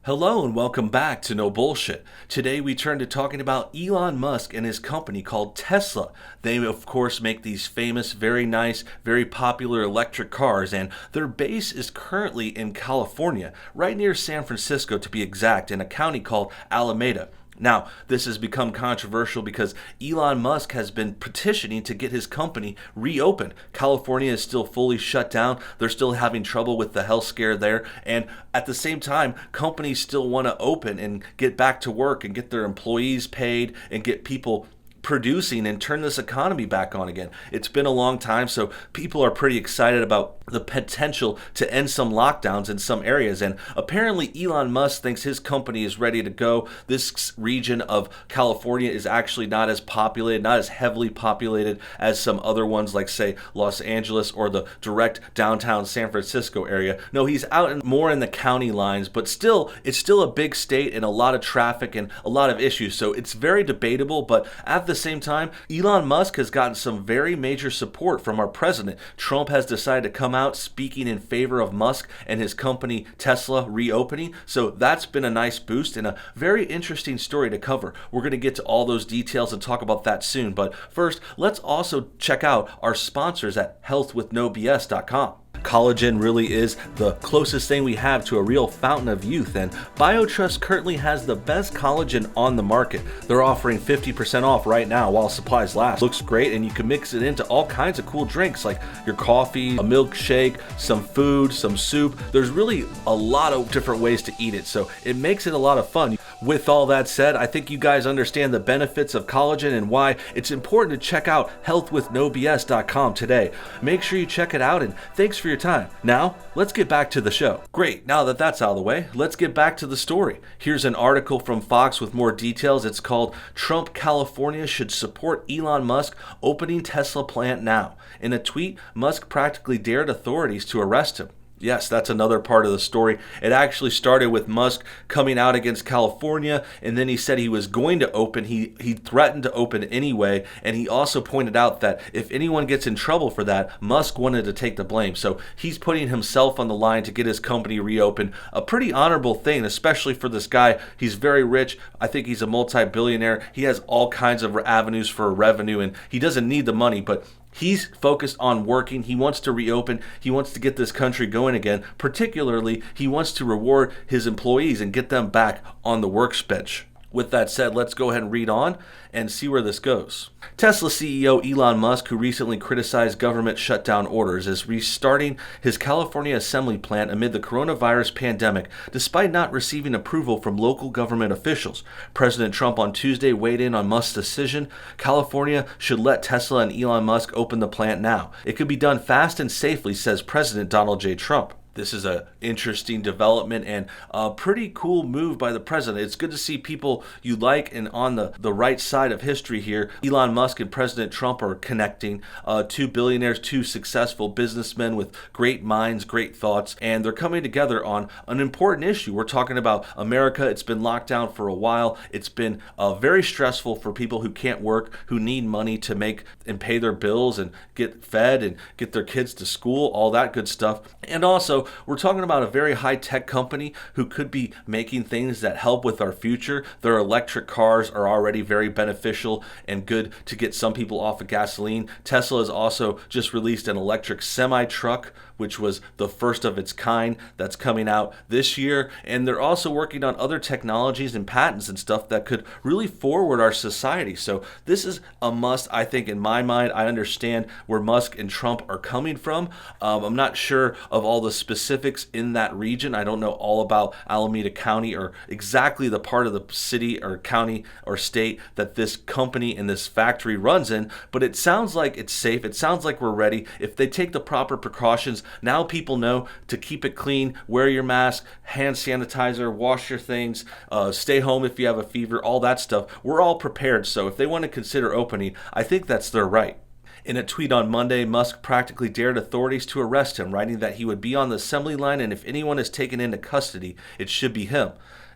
Hello and welcome back to No Bullshit. Today we turn to talking about Elon Musk and his company called Tesla. They of course make these famous, very nice, very popular electric cars, and their base is currently in California, right near San Francisco to be exact, in a county called Alameda. Now, this has become controversial because Elon Musk has been petitioning to get his company reopened. California is still fully shut down. They're still having trouble with the health scare there. And at the same time, companies still want to open and get back to work and get their employees paid and get people producing and turn this economy back on again. It's been a long time, so people are pretty excited about the potential to end some lockdowns in some areas. And apparently Elon Musk thinks his company is ready to go. This region of California is actually not as populated, not as heavily populated as some other ones like, say, Los Angeles or the direct downtown San Francisco area. No, he's out more in the county lines, but still, it's still a big state and a lot of traffic and a lot of issues. So it's very debatable, but at the same time, Elon Musk has gotten some very major support from our president. Trump has decided to come out speaking in favor of Musk and his company Tesla reopening. So that's been a nice boost and a very interesting story to cover. We're going to get to all those details and talk about that soon. But first, let's also check out our sponsors at healthwithnobs.com. Collagen really is the closest thing we have to a real fountain of youth, and BioTrust currently has the best collagen on the market. They're offering 50% off right now while supplies last. Looks great, and you can mix it into all kinds of cool drinks like your coffee, a milkshake, some food, some soup. There's really a lot of different ways to eat it, so it makes it a lot of fun. With all that said, I think you guys understand the benefits of collagen and why it's important to check out healthwithnobs.com today. Make sure you check it out, and thanks for your time. Now, let's get back to the show. Great, now that that's out of the way, let's get back to the story. Here's an article from Fox with more details. It's called Trump California Should Support Elon Musk Opening Tesla Plant Now. In a tweet, Musk practically dared authorities to arrest him. Yes, that's another part of the story. It actually started with Musk coming out against California, and then he said he was going to open. He threatened to open anyway, and he also pointed out that if anyone gets in trouble for that, Musk wanted to take the blame. So he's putting himself on the line to get his company reopened. A pretty honorable thing, especially for this guy. He's very rich. I think he's a multi-billionaire. He has all kinds of avenues for revenue, and he doesn't need the money, but he's focused on working. He wants to reopen. He wants to get this country going again. Particularly, he wants to reward his employees and get them back on the workbench. With that said, let's go ahead and read on and see where this goes. Tesla CEO Elon Musk, who recently criticized government shutdown orders, is restarting his California assembly plant amid the coronavirus pandemic, despite not receiving approval from local government officials. President Trump on Tuesday weighed in on Musk's decision. California should let Tesla and Elon Musk open the plant now. It could be done fast and safely, says President Donald J. Trump. This is an interesting development and a pretty cool move by the president. It's good to see people you like and on the right side of history here. Elon Musk and President Trump are connecting. Two billionaires, two successful businessmen with great minds, great thoughts, and they're coming together on an important issue. We're talking about America. It's been locked down for a while. It's been very stressful for people who can't work, who need money to make and pay their bills and get fed and get their kids to school, all that good stuff. And also, we're talking about a very high-tech company who could be making things that help with our future. Their electric cars are already very beneficial and good to get some people off of gasoline. Tesla has also just released an electric semi-truck, which was the first of its kind that's coming out this year. And they're also working on other technologies and patents and stuff that could really forward our society. So this is a must, I think, in my mind. I understand where Musk and Trump are coming from. I'm not sure of all the specifics in that region. I don't know all about Alameda County or exactly the part of the city or county or state that this company and this factory runs in, but it sounds like it's safe. It sounds like we're ready. If they take the proper precautions, now people know to keep it clean, wear your mask, hand sanitizer, wash your things, stay home if you have a fever, all that stuff. We're all prepared. So if they want to consider opening, I think that's their right. In a tweet on Monday, Musk practically dared authorities to arrest him, writing that he would be on the assembly line and if anyone is taken into custody, it should be him.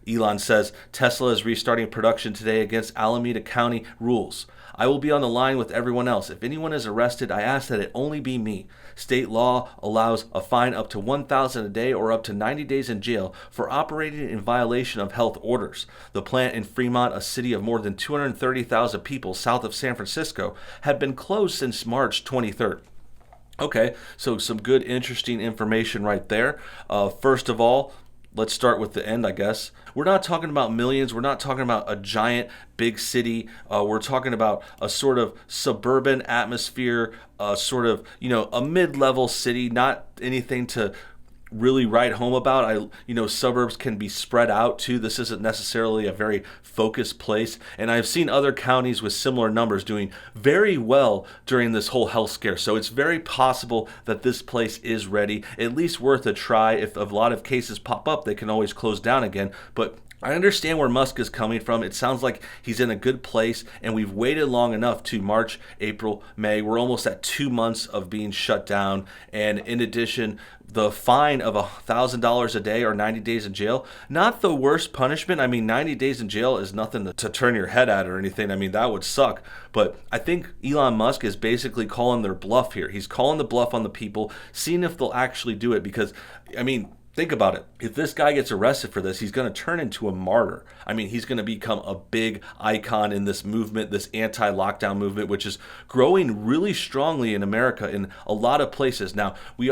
Elon says Tesla is restarting production today against Alameda County rules. I will be on the line with everyone else. If anyone is arrested, I ask that it only be me. State law allows a fine up to $1,000 a day or up to 90 days in jail for operating in violation of health orders. The plant in Fremont, a city of more than 230,000 people south of San Francisco, had been closed since March 23rd. Okay, so some good, interesting information right there. First of all, let's start with the end, I guess. We're not talking about millions. We're not talking about a giant big city. We're talking about a sort of suburban atmosphere, sort of, a mid-level city, not anything to really write home about. Suburbs can be spread out too. This isn't necessarily a very focused place. And I've seen other counties with similar numbers doing very well during this whole health scare. So it's very possible that this place is ready, at least worth a try. If a lot of cases pop up, they can always close down again. But I understand where Musk is coming from. It sounds like he's in a good place, and we've waited long enough to March, April, May. We're almost at 2 months of being shut down. And in addition, the fine of $1,000 a day or 90 days in jail, not the worst punishment. 90 days in jail is nothing to turn your head at or anything. That would suck. But I think Elon Musk is basically calling their bluff here. He's calling the bluff on the people, seeing if they'll actually do it. Because, think about it. If this guy gets arrested for this, he's going to turn into a martyr. He's going to become a big icon in this movement, this anti-lockdown movement, which is growing really strongly in America in a lot of places. Now, a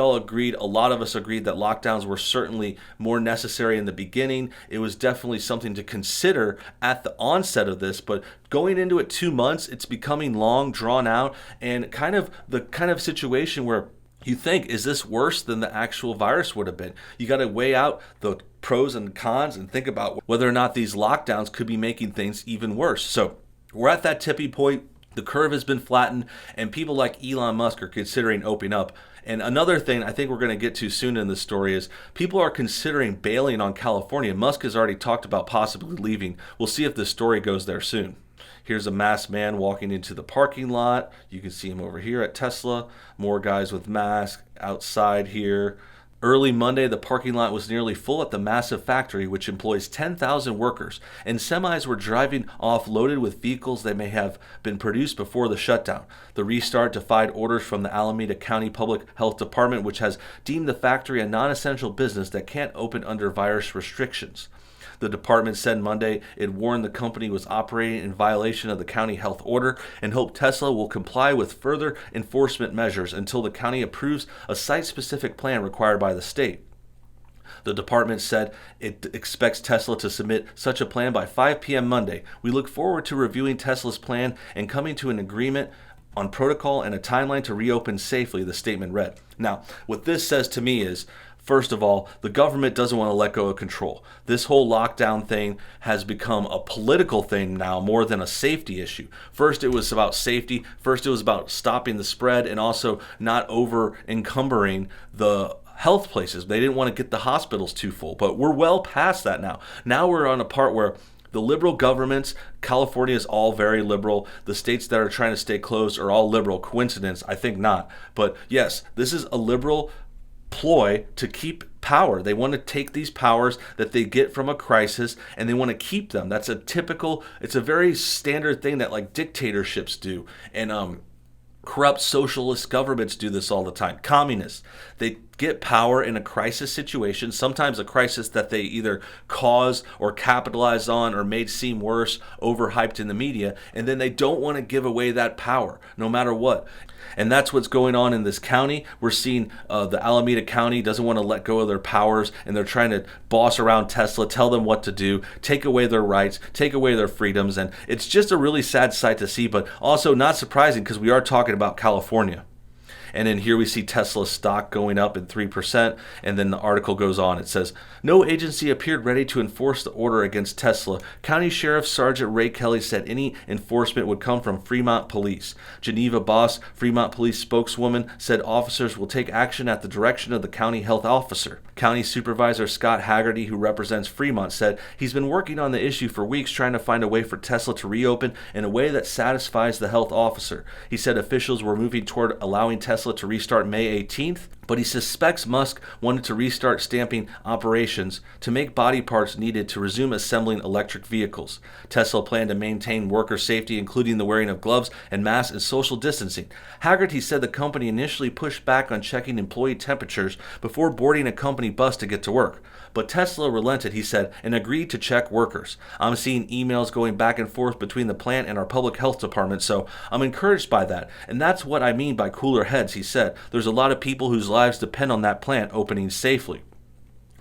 lot of us agreed that lockdowns were certainly more necessary in the beginning. It was definitely something to consider at the onset of this, but going into it 2 months, it's becoming long, drawn out, and kind of situation where you think, is this worse than the actual virus would have been? You got to weigh out the pros and cons and think about whether or not these lockdowns could be making things even worse. So we're at that tipping point. The curve has been flattened, and people like Elon Musk are considering opening up. And another thing I think we're going to get to soon in this story is people are considering bailing on California. Musk has already talked about possibly leaving. We'll see if this story goes there soon. Here's a masked man walking into the parking lot. You can see him over here at Tesla. More guys with masks outside here. Early Monday, the parking lot was nearly full at the massive factory, which employs 10,000 workers, and semis were driving off loaded with vehicles that may have been produced before the shutdown. The restart defied orders from the Alameda County Public Health Department, which has deemed the factory a non-essential business that can't open under virus restrictions. The department said Monday it warned the company was operating in violation of the county health order and hoped Tesla will comply with further enforcement measures until the county approves a site-specific plan required by the state. The department said it expects Tesla to submit such a plan by 5 p.m. Monday. We look forward to reviewing Tesla's plan and coming to an agreement on protocol and a timeline to reopen safely, the statement read. Now, what this says to me is, first of all, the government doesn't want to let go of control. This whole lockdown thing has become a political thing now more than a safety issue. First, it was about safety. First, it was about stopping the spread and also not over encumbering the health places. They didn't want to get the hospitals too full, but we're well past that now. Now we're on a part where the liberal governments, California is all very liberal. The states that are trying to stay closed are all liberal. Coincidence? I think not. But yes, this is a liberal ploy to keep power. They want to take these powers that they get from a crisis and they want to keep them. It's a very standard thing that like dictatorships do. And corrupt socialist governments do this all the time. Communists, they get power in a crisis situation, sometimes a crisis that they either caused or capitalized on or made seem worse, overhyped in the media, and then they don't want to give away that power, no matter what. And that's what's going on in this county. We're seeing the Alameda County doesn't want to let go of their powers, and they're trying to boss around Tesla, tell them what to do, take away their rights, take away their freedoms. And it's just a really sad sight to see, but also not surprising because we are talking about California. And then here we see Tesla stock going up in 3%. And then the article goes on. It says, no agency appeared ready to enforce the order against Tesla. County Sheriff Sergeant Ray Kelly said any enforcement would come from Fremont Police. Geneva Boss, Fremont Police spokeswoman, said officers will take action at the direction of the county health officer. County Supervisor Scott Haggerty, who represents Fremont, said he's been working on the issue for weeks trying to find a way for Tesla to reopen in a way that satisfies the health officer. He said officials were moving toward allowing Tesla to restart May 18th. But he suspects Musk wanted to restart stamping operations to make body parts needed to resume assembling electric vehicles. Tesla planned to maintain worker safety, including the wearing of gloves and masks and social distancing. Haggerty said the company initially pushed back on checking employee temperatures before boarding a company bus to get to work. But Tesla relented, he said, and agreed to check workers. I'm seeing emails going back and forth between the plant and our public health department, so I'm encouraged by that. And that's what I mean by cooler heads, he said. There's a lot of people whose lives depend on that plant opening safely.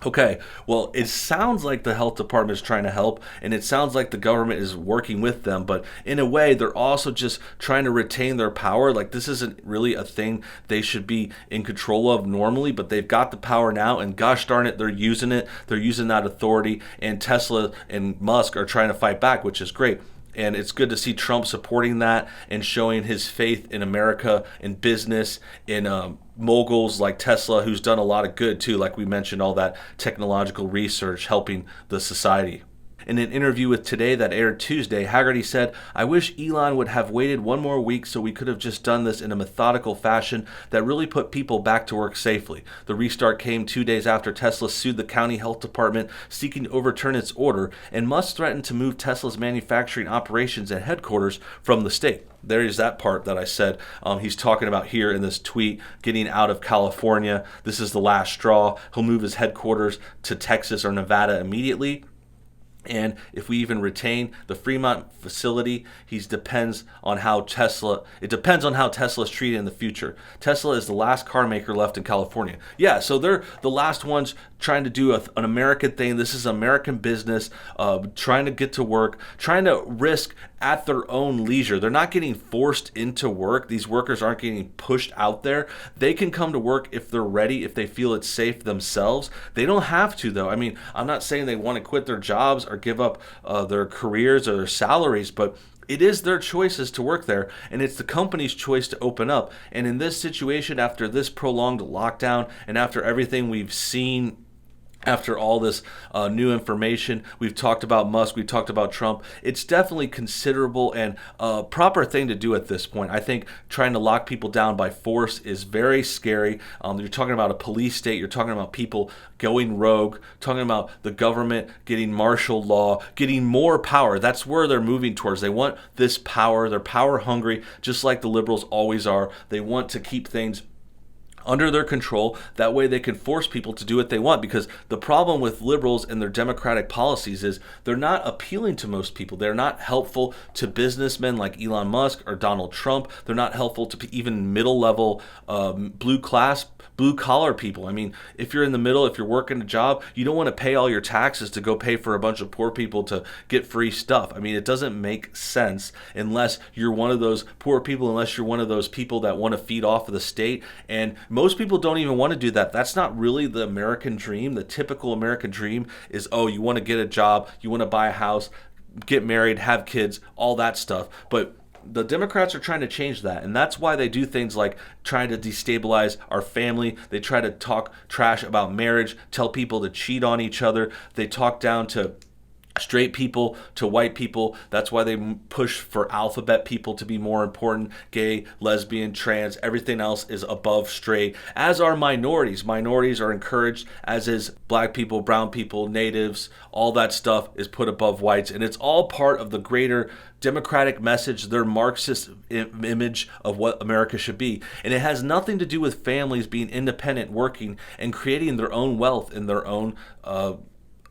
Okay, well, it sounds like the health department is trying to help, and it sounds like the government is working with them, but in a way, they're also just trying to retain their power. Like, this isn't really a thing they should be in control of normally, but they've got the power now, and gosh darn it, they're using it. They're using that authority, and Tesla and Musk are trying to fight back, which is great. And it's good to see Trump supporting that and showing his faith in America, in business, in moguls like Tesla, who's done a lot of good too, like we mentioned, all that technological research helping the society. In an interview with Today that aired Tuesday, Haggerty said, "I wish Elon would have waited one more week so we could have just done this in a methodical fashion that really put people back to work safely. The restart came 2 days after Tesla sued the county health department seeking to overturn its order, and Musk threatened to move Tesla's manufacturing operations and headquarters from the state." There is that part that I said he's talking about here in this tweet, getting out of California. This is the last straw. He'll move his headquarters to Texas or Nevada immediately. And if we even retain the Fremont facility, it depends on how Tesla is treated in the future. Tesla is the last car maker left in California. Yeah, so they're the last ones trying to do an American thing. This is American business, trying to get to work, trying to risk at their own leisure. They're not getting forced into work. These workers aren't getting pushed out there. They can come to work if they're ready, if they feel it's safe themselves. They don't have to, though. I mean, I'm not saying they want to quit their jobs or give up their careers or their salaries, but it is their choices to work there, and it's the company's choice to open up. And in this situation, after this prolonged lockdown and after everything we've seen, after all this new information, we've talked about Musk, we've talked about Trump, it's definitely considerable and a proper thing to do at this point. I think trying to lock people down by force is very scary. You're talking about a police state, you're talking about people going rogue, talking about the government getting martial law, getting more power. That's where they're moving towards. They want this power. They're power hungry, just like the liberals always are. They want to keep things under their control. That way they can force people to do what they want, because the problem with liberals and their democratic policies is they're not appealing to most people. They're not helpful to businessmen like Elon Musk or Donald Trump. They're not helpful to even middle level blue collar people. I mean, if you're in the middle, if you're working a job, you don't want to pay all your taxes to go pay for a bunch of poor people to get free stuff. I mean, it doesn't make sense unless you're one of those poor people, unless you're one of those people that want to feed off of the state. And most people don't even want to do that. That's not really the American dream. The typical American dream is, oh, you want to get a job, you want to buy a house, get married, have kids, all that stuff. But the Democrats are trying to change that, and that's why they do things like trying to destabilize our family. They try to talk trash about marriage, tell people to cheat on each other. They talk down to straight people, to white people. That's why they push for alphabet people to be more important. Gay, lesbian, trans, everything else is above straight, as are minorities. Minorities are encouraged, as is black people, brown people, natives. All that stuff is put above whites, and it's all part of the greater democratic message, their Marxist image of what America should be. And it has nothing to do with families being independent, working, and creating their own wealth in their own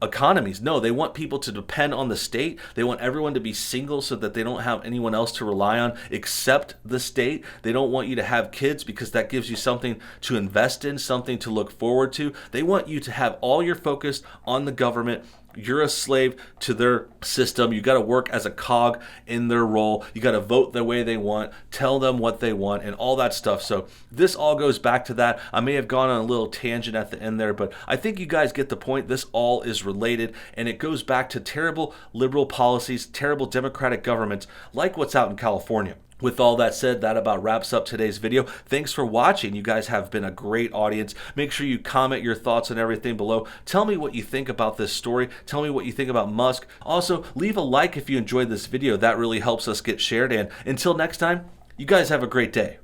economies. No, they want people to depend on the state. They want everyone to be single so that they don't have anyone else to rely on except the state. They don't want you to have kids because that gives you something to invest in, something to look forward to. They want you to have all your focus on the government. You're a slave to their system. You got to work as a cog in their role. You got to vote the way they want, tell them what they want, and all that stuff. So this all goes back to that. I may have gone on a little tangent at the end there, but I think you guys get the point. This all is related, and it goes back to terrible liberal policies, terrible democratic governments like what's out in California. With all that said, that about wraps up today's video. Thanks for watching. You guys have been a great audience. Make sure you comment your thoughts and everything below. Tell me what you think about this story. Tell me what you think about Musk. Also, leave a like if you enjoyed this video. That really helps us get shared. And until next time, you guys have a great day.